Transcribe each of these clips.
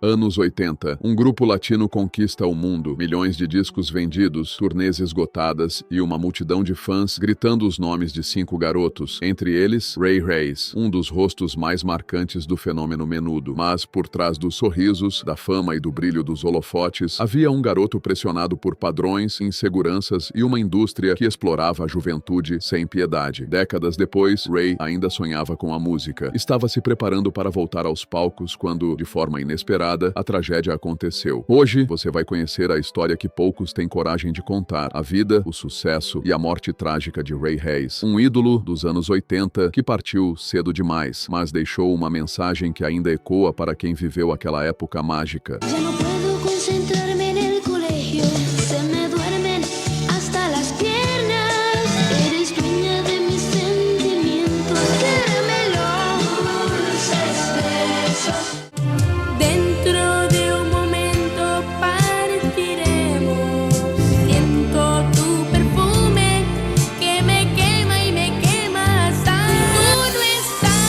Anos 80. Um grupo latino conquista o mundo, milhões de discos vendidos, turnês esgotadas e uma multidão de fãs gritando os nomes de 5 garotos, entre eles Ray Reyes, um dos rostos mais marcantes do fenômeno Menudo. Mas por trás dos sorrisos, da fama e do brilho dos holofotes, havia um garoto pressionado por padrões, inseguranças e uma indústria que explorava a juventude sem piedade. Décadas depois, Ray ainda sonhava com a música. Estava se preparando para voltar aos palcos quando, de forma inesperada, a tragédia aconteceu. Hoje, você vai conhecer a história que poucos têm coragem de contar. A vida, o sucesso e a morte trágica de Ray Reyes. Um ídolo dos anos 80 que partiu cedo demais, mas deixou uma mensagem que ainda ecoa para quem viveu aquela época mágica. Ya no puedo concentrarme en el colegio, se me duermen hasta las piernas. Eres dueña de mis sentimientos, caramelos, dulces besos. Dentro de un momento partiremos. Siento tu perfume que me quema y me quema hasta tú no estás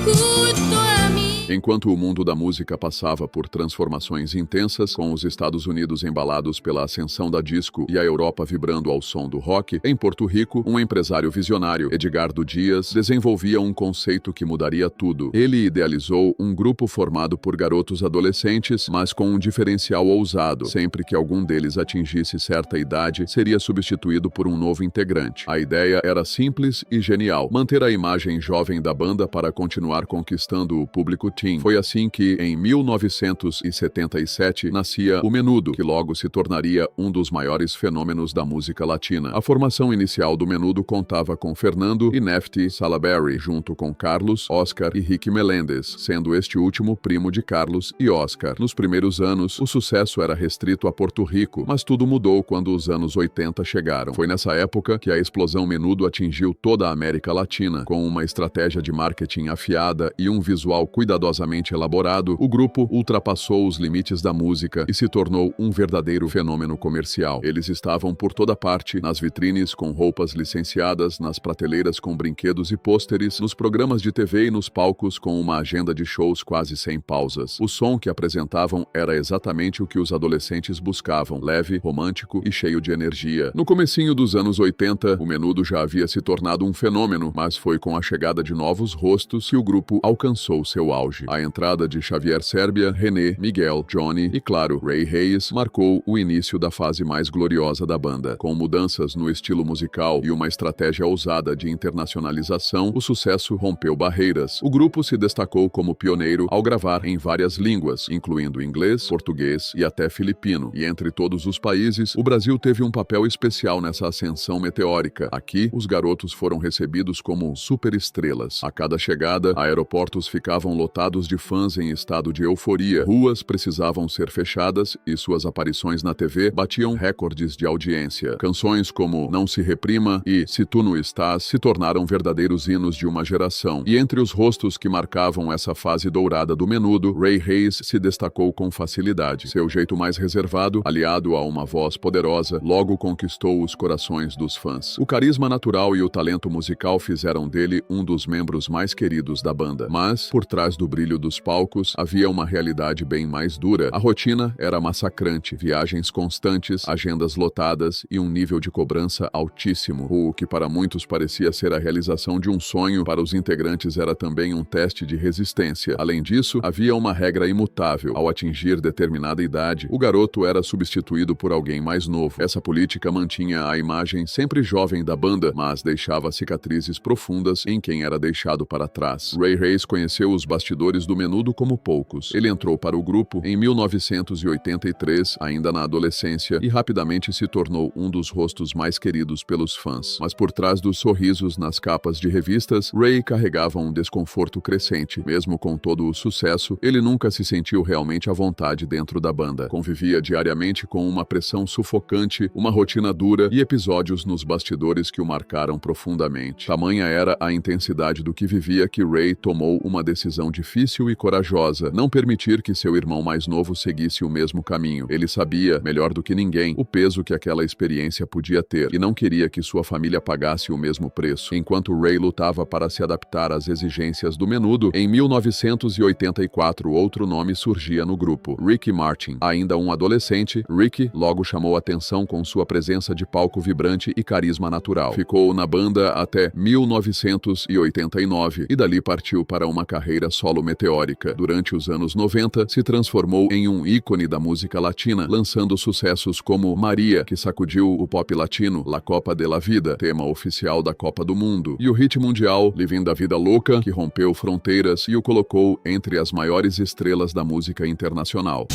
junto a mí. Enquanto o mundo da música passava por transformações intensas, com os Estados Unidos embalados pela ascensão da disco e a Europa vibrando ao som do rock, em Porto Rico, um empresário visionário, Edgardo Dias, desenvolvia um conceito que mudaria tudo. Ele idealizou um grupo formado por garotos adolescentes, mas com um diferencial ousado. Sempre que algum deles atingisse certa idade, seria substituído por um novo integrante. A ideia era simples e genial: manter a imagem jovem da banda para continuar conquistando o público teen. Foi assim que, em 1977, nascia o Menudo, que logo se tornaria um dos maiores fenômenos da música latina. A formação inicial do Menudo contava com Fernando e Nefty Salaberry, junto com Carlos, Oscar e Ricky Meléndez, sendo este último primo de Carlos e Oscar. Nos primeiros anos, o sucesso era restrito a Porto Rico, mas tudo mudou quando os anos 80 chegaram. Foi nessa época que a explosão Menudo atingiu toda a América Latina. Com uma estratégia de marketing afiada e um visual cuidadosamente elaborado, o grupo ultrapassou os limites da música e se tornou um verdadeiro fenômeno comercial. Eles estavam por toda parte, nas vitrines com roupas licenciadas, nas prateleiras com brinquedos e pôsteres, nos programas de TV e nos palcos com uma agenda de shows quase sem pausas. O som que apresentavam era exatamente o que os adolescentes buscavam: leve, romântico e cheio de energia. No comecinho dos anos 80, o Menudo já havia se tornado um fenômeno, mas foi com a chegada de novos rostos que o grupo alcançou seu auge. A entrada de Xavier Sérbia, René, Miguel, Johnny e, claro, Ray Reyes marcou o início da fase mais gloriosa da banda. Com mudanças no estilo musical e uma estratégia ousada de internacionalização, o sucesso rompeu barreiras. O grupo se destacou como pioneiro ao gravar em várias línguas, incluindo inglês, português e até filipino. E entre todos os países, o Brasil teve um papel especial nessa ascensão meteórica. Aqui, os garotos foram recebidos como superestrelas. A cada chegada, aeroportos ficavam lotados de fãs em estado de euforia, ruas precisavam ser fechadas e suas aparições na TV batiam recordes de audiência. Canções como Não Se Reprima e Se Tu Não Estás se tornaram verdadeiros hinos de uma geração. E entre os rostos que marcavam essa fase dourada do Menudo, Ray Reyes se destacou com facilidade. Seu jeito mais reservado, aliado a uma voz poderosa, logo conquistou os corações dos fãs. O carisma natural e o talento musical fizeram dele um dos membros mais queridos da banda. Mas, por trás do brilho dos palcos, havia uma realidade bem mais dura. A rotina era massacrante, viagens constantes, agendas lotadas e um nível de cobrança altíssimo. O que para muitos parecia ser a realização de um sonho, para os integrantes era também um teste de resistência. Além disso, havia uma regra imutável: ao atingir determinada idade, o garoto era substituído por alguém mais novo. Essa política mantinha a imagem sempre jovem da banda, mas deixava cicatrizes profundas em quem era deixado para trás. Ray Reyes conheceu os bastidores do Menudo como poucos. Ele entrou para o grupo em 1983, ainda na adolescência, e rapidamente se tornou um dos rostos mais queridos pelos fãs. Mas por trás dos sorrisos nas capas de revistas, Ray carregava um desconforto crescente. Mesmo com todo o sucesso, ele nunca se sentiu realmente à vontade dentro da banda. Convivia diariamente com uma pressão sufocante, uma rotina dura e episódios nos bastidores que o marcaram profundamente. Tamanha era a intensidade do que vivia que Ray tomou uma decisão difícil. difícil e corajosa, não permitir que seu irmão mais novo seguisse o mesmo caminho. Ele sabia, melhor do que ninguém, o peso que aquela experiência podia ter e não queria que sua família pagasse o mesmo preço. Enquanto Ray lutava para se adaptar às exigências do Menudo, em 1984 outro nome surgia no grupo: Ricky Martin. Ainda um adolescente, Ricky logo chamou atenção com sua presença de palco vibrante e carisma natural. Ficou na banda até 1989 e dali partiu para uma carreira solo meteórica. Durante os anos 90, se transformou em um ícone da música latina, lançando sucessos como Maria, que sacudiu o pop latino, La Copa de la Vida, tema oficial da Copa do Mundo, e o hit mundial Living a Vida Louca, que rompeu fronteiras e o colocou entre as maiores estrelas da música internacional.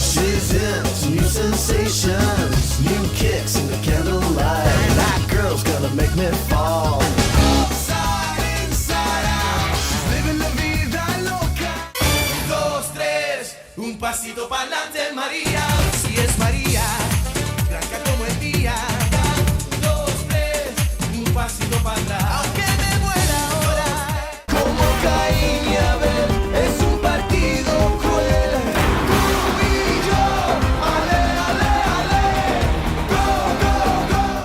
Un pasito pa'lante, María, si es María, blanca como el día. 2, 3, un pasito para atrás. Aunque me muera ahora, como Caín y Abel, es un partido cruel. Tú y yo, ale, ale, ale, go, go,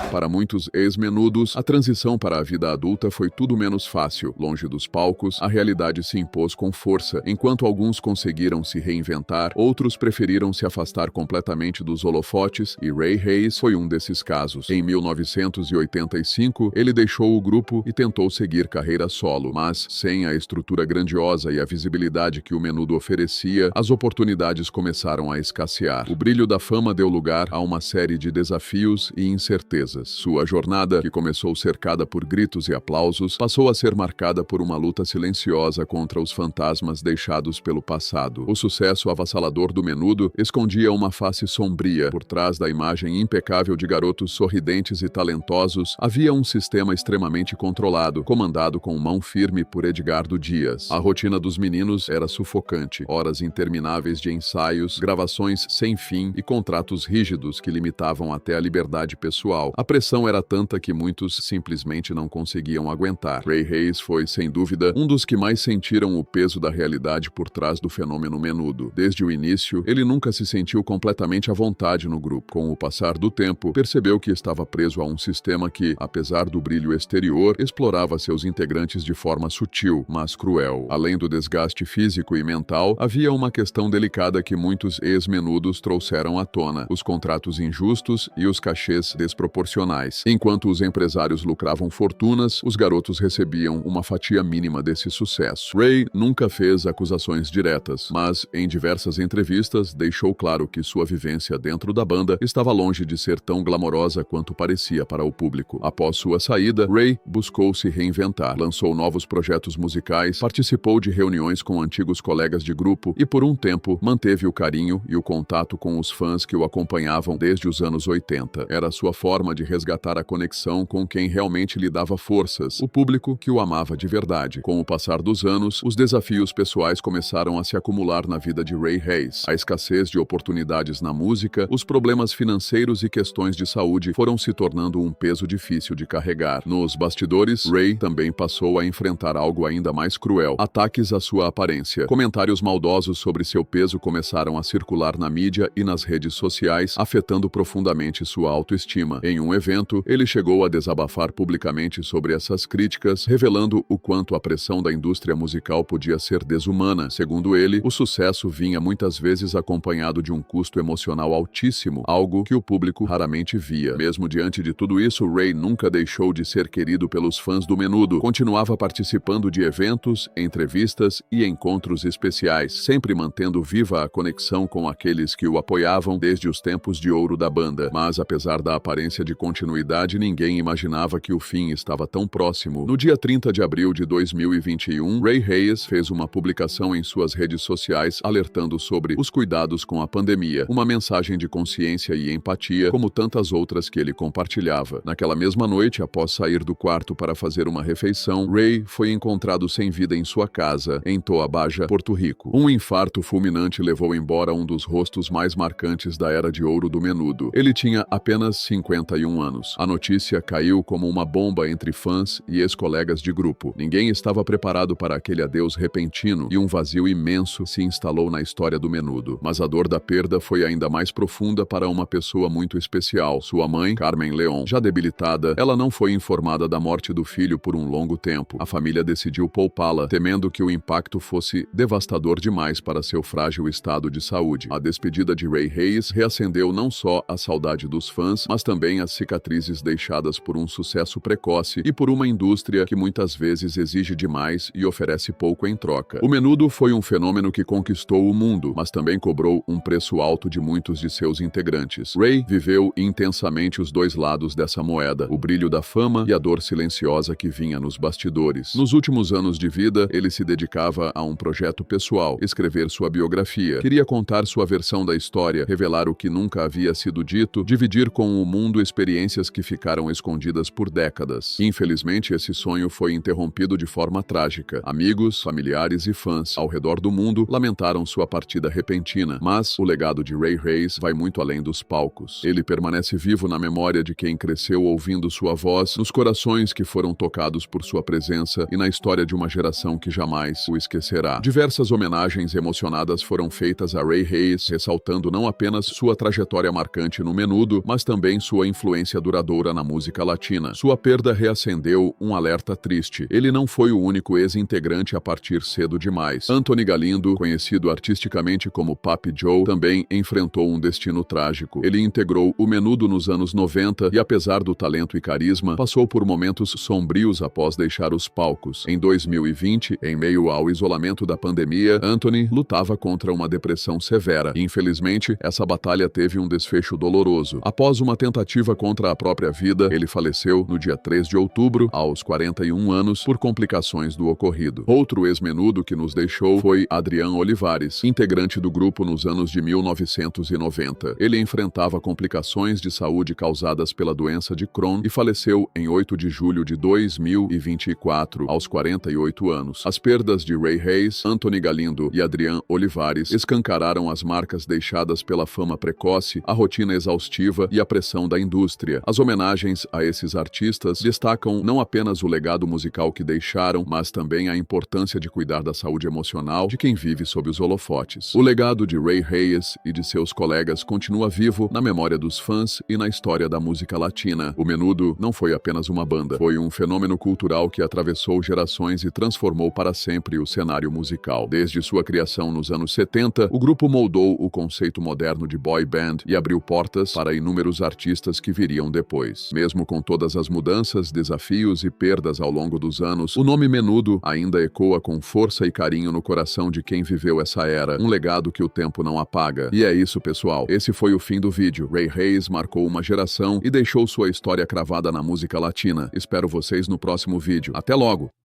go. Para muitos ex-menudos, a transição para a vida adulta foi tudo menos fácil. Longe dos palcos, a realidade se impôs com força. Enquanto alguns conseguiram se reinventar, outros preferiram se afastar completamente dos holofotes, e Ray Hayes foi um desses casos. Em 1985, ele deixou o grupo e tentou seguir carreira solo, mas sem a estrutura grandiosa e a visibilidade que o Menudo oferecia, as oportunidades começaram a escassear. O brilho da fama deu lugar a uma série de desafios e incertezas. Sua jornada, que começou cercada por gritos e aplausos, passou a ser marcada por uma luta silenciosa contra os fantasmas deixados pelo passado. O sucesso avassalador do Menudo escondia uma face sombria. Por trás da imagem impecável de garotos sorridentes e talentosos, havia um sistema extremamente controlado, comandado com mão firme por Edgardo Dias. A rotina dos meninos era sufocante. Horas intermináveis de ensaios, gravações sem fim e contratos rígidos que limitavam até a liberdade pessoal. A pressão era tanta que muitos simplesmente não conseguiam aguentar. Ray Hayes foi, sem dúvida, um dos que mais sentiram o peso da realidade por trás do fenômeno Menudo. Desde o início, ele nunca se sentiu completamente à vontade no grupo. Com o passar do tempo, percebeu que estava preso a um sistema que, apesar do brilho exterior, explorava seus integrantes de forma sutil, mas cruel. Além do desgaste físico e mental, havia uma questão delicada que muitos ex-menudos trouxeram à tona: os contratos injustos e os cachês desproporcionais. Enquanto os empresários lucravam fortunas, os garotos recebiam uma fatia mínima desse sucesso. Ray nunca fez acusações diretas, mas em diversas entrevistas deixou claro que sua vivência dentro da banda estava longe de ser tão glamourosa quanto parecia para o público. Após sua saída, Ray buscou se reinventar, lançou novos projetos musicais, participou de reuniões com antigos colegas de grupo e, por um tempo, manteve o carinho e o contato com os fãs que o acompanhavam desde os anos 80. Era sua forma de resgatar a conexão com quem realmente lhe dava forças, o público que o amava de verdade. Com o passar dos anos, os desafios pessoais começaram a se acumular na vida de Ray Hayes. A escassez de oportunidades na música, os problemas financeiros e questões de saúde foram se tornando um peso difícil de carregar. Nos bastidores, Ray também passou a enfrentar algo ainda mais cruel: ataques à sua aparência. Comentários maldosos sobre seu peso começaram a circular na mídia e nas redes sociais, afetando profundamente sua autoestima. Em um evento, ele chegou a desabafar publicamente sobre essas críticas, revelando o quanto a pressão da indústria musical podia ser desumana. Segundo ele, o sucesso vinha muitas vezes acompanhado de um custo emocional altíssimo, algo que o público raramente via. Mesmo diante de tudo isso, Ray nunca deixou de ser querido pelos fãs do Menudo. Continuava participando de eventos, entrevistas e encontros especiais, sempre mantendo viva a conexão com aqueles que o apoiavam desde os tempos de ouro da banda. Mas, apesar da aparência de continuidade, ninguém imaginava que o fim estava tão próximo. No dia 30 de abril de 2021, Ray Hayes fez uma publicação em suas redes sociais alertando sobre os cuidados com a pandemia, uma mensagem de consciência e empatia, como tantas outras que ele compartilhava. Naquela mesma noite, após sair do quarto para fazer uma refeição, Ray foi encontrado sem vida em sua casa, em Toa Baja, Porto Rico. Um infarto fulminante levou embora um dos rostos mais marcantes da era de ouro do Menudo. Ele tinha apenas 51 anos. anos. A notícia caiu como uma bomba entre fãs e ex-colegas de grupo. Ninguém estava preparado para aquele adeus repentino e um vazio imenso se instalou na história do Menudo. Mas a dor da perda foi ainda mais profunda para uma pessoa muito especial. Sua mãe, Carmen León. Já debilitada, ela não foi informada da morte do filho por um longo tempo. A família decidiu poupá-la, temendo que o impacto fosse devastador demais para seu frágil estado de saúde. A despedida de Ray Hayes reacendeu não só a saudade dos fãs, mas também as cicatrizes deixadas por um sucesso precoce e por uma indústria que muitas vezes exige demais e oferece pouco em troca. O Menudo foi um fenômeno que conquistou o mundo, mas também cobrou um preço alto de muitos de seus integrantes. Ray viveu intensamente os dois lados dessa moeda, o brilho da fama e a dor silenciosa que vinha nos bastidores. Nos últimos anos de vida, ele se dedicava a um projeto pessoal, escrever sua biografia. Queria contar sua versão da história, revelar o que nunca havia sido dito, dividir com o mundo experiências que ficaram escondidas por décadas. Infelizmente, esse sonho foi interrompido de forma trágica. Amigos, familiares e fãs ao redor do mundo lamentaram sua partida repentina, mas o legado de Ray Hayes vai muito além dos palcos. Ele permanece vivo na memória de quem cresceu ouvindo sua voz, nos corações que foram tocados por sua presença e na história de uma geração que jamais o esquecerá. Diversas homenagens emocionadas foram feitas a Ray Hayes, ressaltando não apenas sua trajetória marcante no Menudo, mas também sua influência duradoura na música latina. Sua perda reacendeu um alerta triste. Ele não foi o único ex-integrante a partir cedo demais. Anthony Galindo, conhecido artisticamente como Papi Joe, também enfrentou um destino trágico. Ele integrou o Menudo nos anos 90 e, apesar do talento e carisma, passou por momentos sombrios após deixar os palcos. Em 2020, em meio ao isolamento da pandemia, Anthony lutava contra uma depressão severa. Infelizmente, essa batalha teve um desfecho doloroso. Após uma tentativa contra a própria vida, ele faleceu no dia 3 de outubro, aos 41 anos, por complicações do ocorrido. Outro ex-Menudo que nos deixou foi Adrián Olivares, integrante do grupo nos anos de 1990. Ele enfrentava complicações de saúde causadas pela doença de Crohn e faleceu em 8 de julho de 2024, aos 48 anos. As perdas de Ray Hayes, Anthony Galindo e Adrián Olivares escancararam as marcas deixadas pela fama precoce, a rotina exaustiva e a pressão da indústria. As homenagens a esses artistas destacam não apenas o legado musical que deixaram, mas também a importância de cuidar da saúde emocional de quem vive sob os holofotes. O legado de Ray Hayes e de seus colegas continua vivo na memória dos fãs e na história da música latina. O Menudo não foi apenas uma banda, foi um fenômeno cultural que atravessou gerações e transformou para sempre o cenário musical. Desde sua criação nos anos 70, o grupo moldou o conceito moderno de boy band e abriu portas para inúmeros artistas que viriam depois. Mesmo com todas as mudanças, desafios e perdas ao longo dos anos, o nome Menudo ainda ecoa com força e carinho no coração de quem viveu essa era, um legado que o tempo não apaga. E é isso, pessoal. Esse foi o fim do vídeo. Ray Hayes marcou uma geração e deixou sua história cravada na música latina. Espero vocês no próximo vídeo. Até logo!